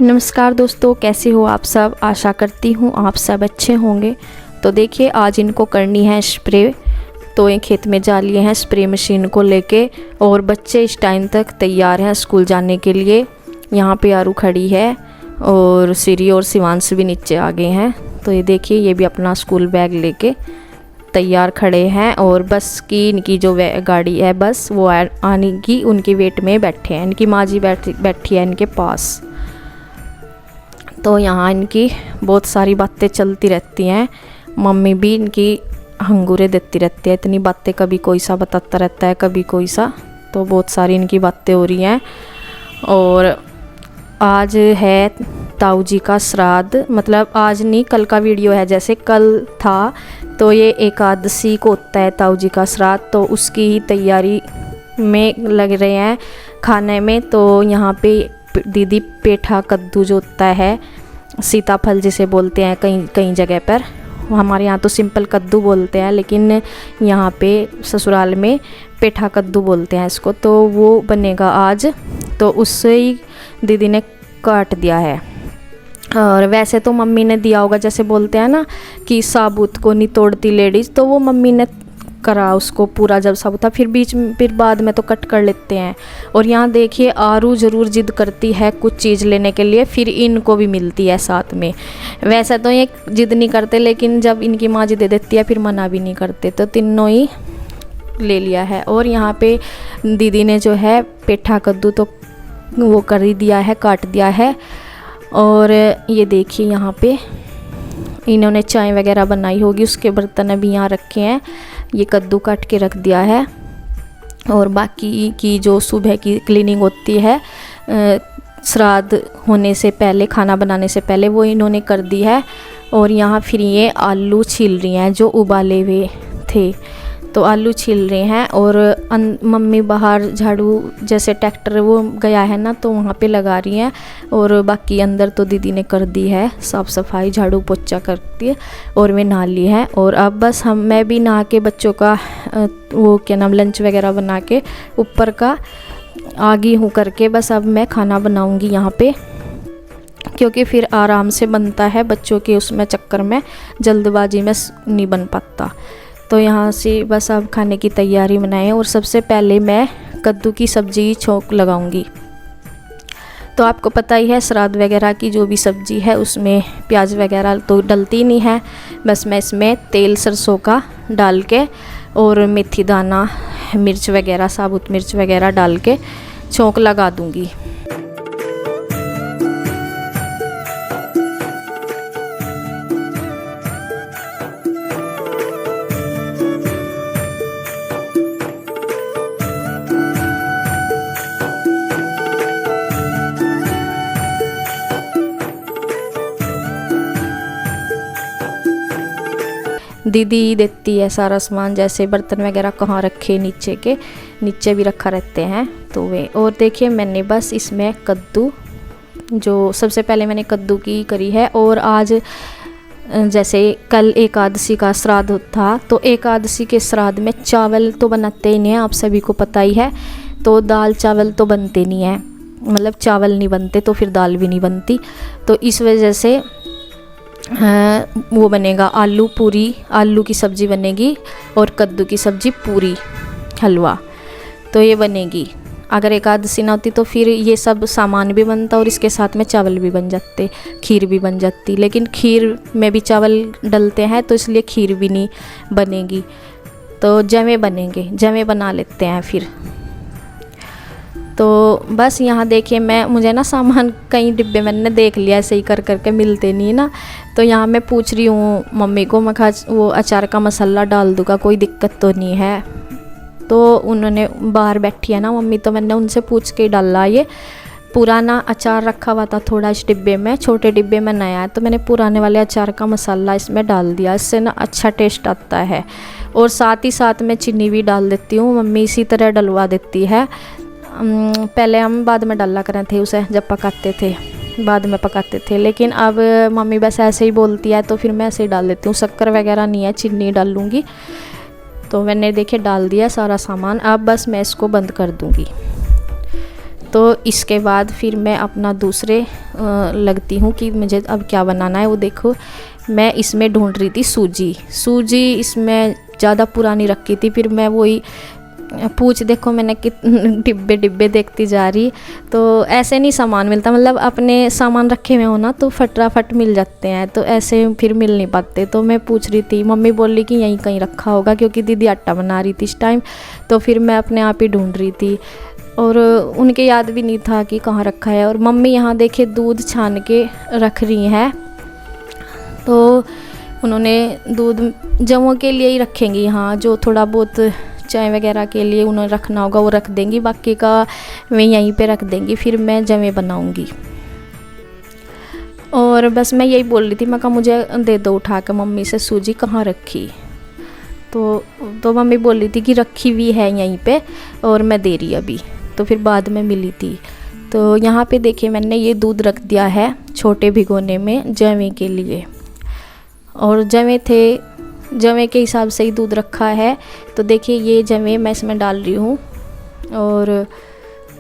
नमस्कार दोस्तों, कैसे हो आप सब। आशा करती हूँ आप सब अच्छे होंगे। तो देखिए, आज इनको करनी है स्प्रे। तो ये खेत में जा लिए हैं स्प्रे मशीन को लेके, और बच्चे इस टाइम तक तैयार हैं स्कूल जाने के लिए। यहाँ पे आरू खड़ी है और सिरी और शिवांश भी नीचे आ गए हैं। तो ये देखिए, ये भी अपना स्कूल बैग लेके तैयार खड़े हैं, और बस की इनकी जो गाड़ी है बस वो आने की उनकी वेट में बैठे हैं। इनकी माँ जी बैठी है इनके पास। तो यहाँ इनकी बहुत सारी बातें चलती रहती हैं। मम्मी भी इनकी हंगूरे देती रहती है, इतनी बातें, कभी कोई सा बताता रहता है, कभी कोई सा। तो बहुत सारी इनकी बातें हो रही हैं। और आज है ताऊ जी का श्राद्ध, मतलब आज नहीं, कल का वीडियो है। जैसे कल था तो ये एकादशी को होता है ताऊ जी का श्राद्ध, तो उसकी ही तैयारी में लग रहे हैं खाने में। तो यहाँ पे दीदी पेठा कद्दू जो होता है, सीताफल जिसे बोलते हैं कई कई जगह पर, हमारे यहाँ तो सिंपल कद्दू बोलते हैं, लेकिन यहाँ पे ससुराल में पेठा कद्दू बोलते हैं इसको। तो वो बनेगा आज, तो उससे ही दीदी ने काट दिया है। और वैसे तो मम्मी ने दिया होगा, जैसे बोलते हैं ना कि साबुत को नहीं तोड़ती लेडीज़, तो वो मम्मी ने करा उसको पूरा जब साबुत था, फिर बाद में तो कट कर लेते हैं। और यहाँ देखिए, आरू ज़रूर जिद करती है कुछ चीज़ लेने के लिए, फिर इनको भी मिलती है साथ में। वैसे तो ये जिद नहीं करते, लेकिन जब इनकी माँ जी दे देती है फिर मना भी नहीं करते, तो तीनों ही ले लिया है। और यहाँ पे दीदी ने जो है पेठा कद्दू तो वो कर ही दिया है, काट दिया है। और ये देखिए, यहाँ पे इन्होंने चाय वगैरह बनाई होगी, उसके बर्तन अभी यहाँ रखे हैं। ये कद्दू काट के रख दिया है। और बाकी की जो सुबह की क्लीनिंग होती है श्राद्ध होने से पहले, खाना बनाने से पहले, वो इन्होंने कर दी है। और यहाँ फिर ये आलू छील रही हैं जो उबाले हुए थे, तो आलू छील रहे हैं। और मम्मी बाहर झाड़ू, जैसे ट्रैक्टर वो गया है ना, तो वहाँ पे लगा रही हैं। और बाकी अंदर तो दीदी ने कर दी है साफ़ सफाई, झाड़ू पोछा करती है। और वे नहा ली है। और अब बस मैं भी नहा के बच्चों का वो क्या नाम लंच वगैरह बना के ऊपर का आ गई हूँ करके। बस अब मैं खाना बनाऊँगी यहाँ पे, क्योंकि फिर आराम से बनता है, बच्चों के उसमें चक्कर में जल्दबाजी में नहीं बन पाता। तो यहाँ से बस अब खाने की तैयारी बनाएं। और सबसे पहले मैं कद्दू की सब्ज़ी छोंक लगाऊंगी। तो आपको पता ही है, श्राद्ध वगैरह की जो भी सब्ज़ी है उसमें प्याज वगैरह तो डलती नहीं है। बस मैं इसमें तेल सरसों का डाल के और मेथी दाना, मिर्च वगैरह, साबुत मिर्च वगैरह डाल के छोंक लगा दूंगी। दीदी देती है सारा सामान, जैसे बर्तन वगैरह कहाँ रखे, नीचे भी रखा रहते हैं तो वे। और देखिए, मैंने बस इसमें कद्दू, जो सबसे पहले मैंने कद्दू की करी है। और आज जैसे कल एकादशी का श्राद्ध था, तो एकादशी के श्राद्ध में चावल तो बनाते ही नहीं हैं, आप सभी को पता ही है। तो दाल चावल तो बनते नहीं हैं, मतलब चावल नहीं बनते तो फिर दाल भी नहीं बनती। तो इस वजह से वो बनेगा आलू पूरी, आलू की सब्ज़ी बनेगी, और कद्दू की सब्ज़ी पूरी हलवा, तो ये बनेगी। अगर एकादशी ना होती तो फिर ये सब सामान भी बनता और इसके साथ में चावल भी बन जाते, खीर भी बन जाती। लेकिन खीर में भी चावल डलते हैं, तो इसलिए खीर भी नहीं बनेगी। तो जवे बनेंगे, जवे बना लेते हैं फिर। तो बस यहाँ देखिए, मुझे ना सामान कई डिब्बे मैंने देख लिया, ऐसे ही कर करके मिलते नहीं ना। तो यहाँ मैं पूछ रही हूँ मम्मी को, मैं कहा वो अचार का मसाला डाल दूँगा, कोई दिक्कत तो नहीं है। तो उन्होंने, बाहर बैठी है ना मम्मी, तो मैंने उनसे पूछ के ही डाला। ये पुराना अचार रखा हुआ था थोड़ा इस डिब्बे में, छोटे डिब्बे में नया है, तो मैंने पुराने वाले अचार का मसाला इसमें डाल दिया। इससे ना अच्छा टेस्ट आता है। और साथ ही साथ मैं चीनी भी डाल देती हूँ, मम्मी इसी तरह डलवा देती है। पहले हम बाद में डाला करते थे उसे, जब पकाते थे बाद में पकाते थे, लेकिन अब मम्मी बस ऐसे ही बोलती है तो फिर मैं ऐसे ही डाल देती हूँ। शक्कर वगैरह नहीं है, चीनी डाल लूँगी। तो मैंने देखिए डाल दिया सारा सामान। अब बस मैं इसको बंद कर दूँगी। तो इसके बाद फिर मैं अपना दूसरे लगती हूँ कि मुझे अब क्या बनाना है। वो देखो मैं इसमें ढूंढ रही थी सूजी इसमें ज़्यादा पुरानी रखी थी। फिर मैं वही पूछ देखो मैंने डिब्बे डिब्बे देखती जा रही। तो ऐसे नहीं सामान मिलता, मतलब अपने सामान रखे हुए हो ना तो फटाफट मिल जाते हैं, तो ऐसे फिर मिल नहीं पाते। तो मैं पूछ रही थी, मम्मी बोल रही कि यहीं कहीं रखा होगा, क्योंकि दीदी आटा बना रही थी इस टाइम। तो फिर मैं अपने आप ही ढूंढ रही थी और उनके याद भी नहीं था कि कहाँ रखा है। और मम्मी यहाँ देखे दूध छान के रख रही हैं। तो उन्होंने दूध जवों के लिए ही रखेंगी यहाँ, जो थोड़ा बहुत चाय वगैरह के लिए उन्हें रखना होगा वो रख देंगी, बाकी का मैं यहीं पे रख देंगी। फिर मैं जवे बनाऊंगी। और बस मैं यही बोल रही थी, मैं कहा मुझे दे दो उठा के मम्मी से सूजी कहाँ रखी। तो मम्मी बोल रही थी कि रखी हुई है यहीं पे और मैं दे रही अभी। तो फिर बाद में मिली थी। तो यहाँ पे देखिए मैंने ये दूध रख दिया है छोटे भिगोने में जवे के लिए, और जवे के हिसाब से ही दूध रखा है। तो देखिए ये जवे मैं इसमें डाल रही हूँ। और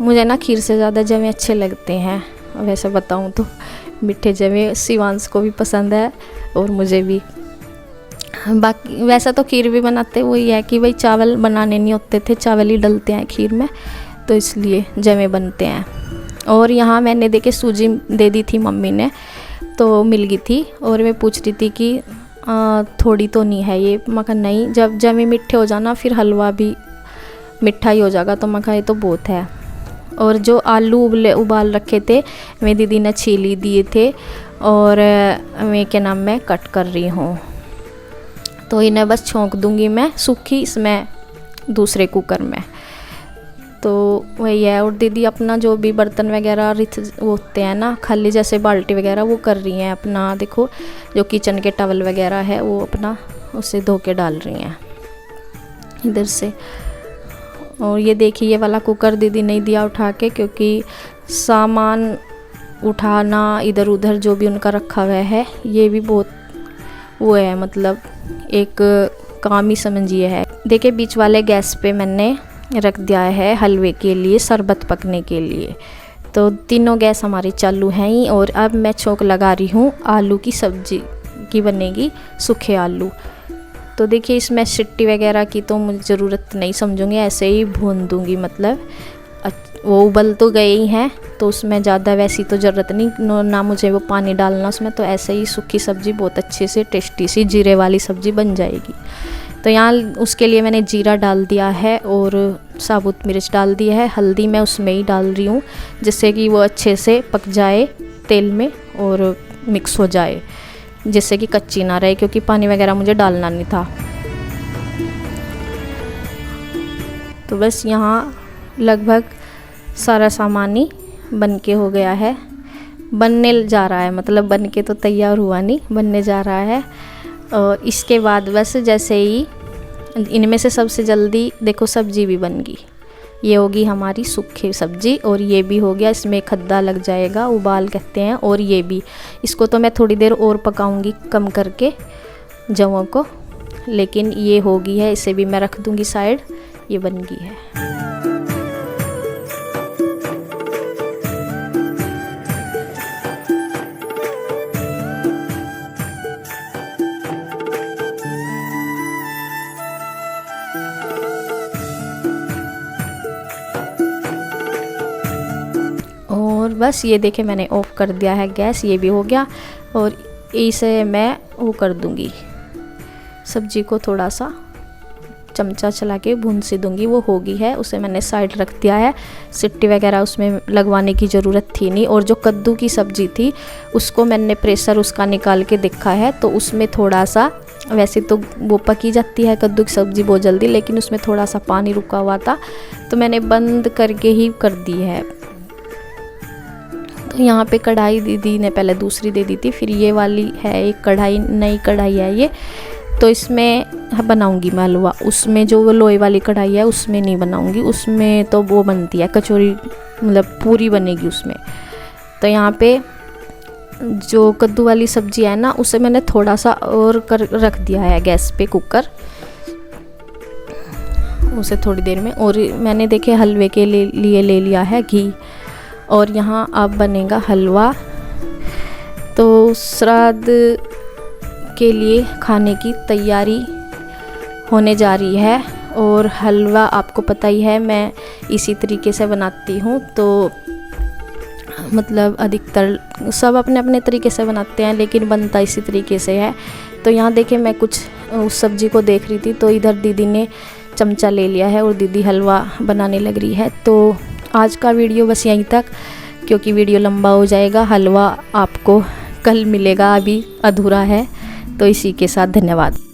मुझे ना खीर से ज़्यादा जवे अच्छे लगते हैं, वैसे बताऊँ तो मीठे जवे शिवांश को भी पसंद है और मुझे भी। बाकी वैसा तो खीर भी बनाते वही है कि भाई चावल बनाने नहीं होते थे, चावल ही डलते हैं खीर में, तो इसलिए जवे बनते हैं। और यहाँ मैंने देखे सूजी दे दी थी मम्मी ने, तो मिल गई थी। और मैं पूछ रही थी कि थोड़ी तो नहीं है ये। मैं कहा नहीं, जब जवे मीठे हो जाना फिर हलवा भी मीठा ही हो जाएगा। तो मैं कहा ये तो बहुत है। और जो आलू उबाल रखे थे मेरी दीदी ने छीली दिए थे और मैं क्या नाम मैं कट कर रही हूँ। तो इन्हें बस छोंक दूंगी मैं सूखी इसमें दूसरे कुकर में। तो वही है। और दीदी अपना जो भी बर्तन वगैरह होते हैं ना खाली, जैसे बाल्टी वगैरह वो कर रही हैं अपना, देखो जो किचन के टवल वगैरह है वो अपना उसे धो के डाल रही हैं इधर से। और ये देखिए ये वाला कुकर दीदी नहीं दिया उठा के, क्योंकि सामान उठाना इधर उधर जो भी उनका रखा हुआ है ये भी बहुत वो है, मतलब एक काम ही समझिए है। देखिए बीच वाले गैस पे मैंने रख दिया है हलवे के लिए शरबत पकने के लिए। तो तीनों गैस हमारी चालू हैं ही। और अब मैं छोंक लगा रही हूँ आलू की सब्जी की, बनेगी सूखे आलू। तो देखिए इसमें सिट्टी वगैरह की तो मुझे ज़रूरत नहीं समझूंगी, ऐसे ही भून दूंगी। मतलब वो उबल तो गए ही हैं तो उसमें ज़्यादा वैसी तो ज़रूरत नहीं ना मुझे वो पानी डालना उसमें। तो ऐसे ही सूखी सब्ज़ी बहुत अच्छे से टेस्टी सी जीरे वाली सब्ज़ी बन जाएगी। तो यहाँ उसके लिए मैंने जीरा डाल दिया है और साबुत मिर्च डाल दी है। हल्दी मैं उसमें ही डाल रही हूँ जिससे कि वो अच्छे से पक जाए तेल में और मिक्स हो जाए, जिससे कि कच्ची ना रहे, क्योंकि पानी वगैरह मुझे डालना नहीं था। तो बस यहाँ लगभग सारा सामान ही बन के हो गया है, बनने जा रहा है, मतलब बन के तो तैयार हुआ नहीं, बनने जा रहा है। और इसके बाद बस जैसे ही इनमें से सबसे जल्दी देखो सब्जी भी बन गई। ये होगी हमारी सूखी सब्जी और ये भी हो गया, इसमें खद्दा लग जाएगा, उबाल कहते हैं। और ये भी, इसको तो मैं थोड़ी देर और पकाऊंगी कम करके जवों को, लेकिन ये हो गई है, इसे भी मैं रख दूंगी साइड, ये बन गई है। और बस ये देखे मैंने ऑफ़ कर दिया है गैस, ये भी हो गया। और इसे मैं वो कर दूंगी, सब्जी को थोड़ा सा चमचा चला के भून सी दूंगी, वो होगी है। उसे मैंने साइड रख दिया है, सिट्टी वगैरह उसमें लगवाने की ज़रूरत थी नहीं। और जो कद्दू की सब्ज़ी थी उसको मैंने प्रेशर उसका निकाल के देखा है, तो उसमें थोड़ा सा, वैसे तो वो पकी जाती है कद्दू की सब्ज़ी बहुत जल्दी, लेकिन उसमें थोड़ा सा पानी रुका हुआ था तो मैंने बंद करके ही कर दी है। तो यहाँ पे कढ़ाई दीदी ने पहले दूसरी दे दी थी, फिर ये वाली है एक कढ़ाई, नई कढ़ाई है ये। तो इसमें बनाऊंगी मैं हलवा, उसमें जो वो लोहे वाली कढ़ाई है उसमें नहीं बनाऊंगी, उसमें तो वो बनती है कचौरी, मतलब पूरी बनेगी उसमें। तो यहाँ पे जो कद्दू वाली सब्ज़ी है ना उसे मैंने थोड़ा सा और कर रख दिया है गैस पे कुकर, उसे थोड़ी देर में। और मैंने देखे हलवे के लिए ले लिया है घी, और यहाँ अब बनेगा हलवा। तो श्राद्ध के लिए खाने की तैयारी होने जा रही है। और हलवा आपको पता ही है मैं इसी तरीके से बनाती हूँ। तो मतलब अधिकतर सब अपने अपने तरीके से बनाते हैं, लेकिन बनता इसी तरीके से है। तो यहाँ देखिए मैं कुछ उस सब्ज़ी को देख रही थी, तो इधर दीदी ने चमचा ले लिया है और दीदी हलवा बनाने लग रही है। तो आज का वीडियो बस यहीं तक, क्योंकि वीडियो लंबा हो जाएगा। हलवा आपको कल मिलेगा, अभी अधूरा है। तो इसी के साथ धन्यवाद।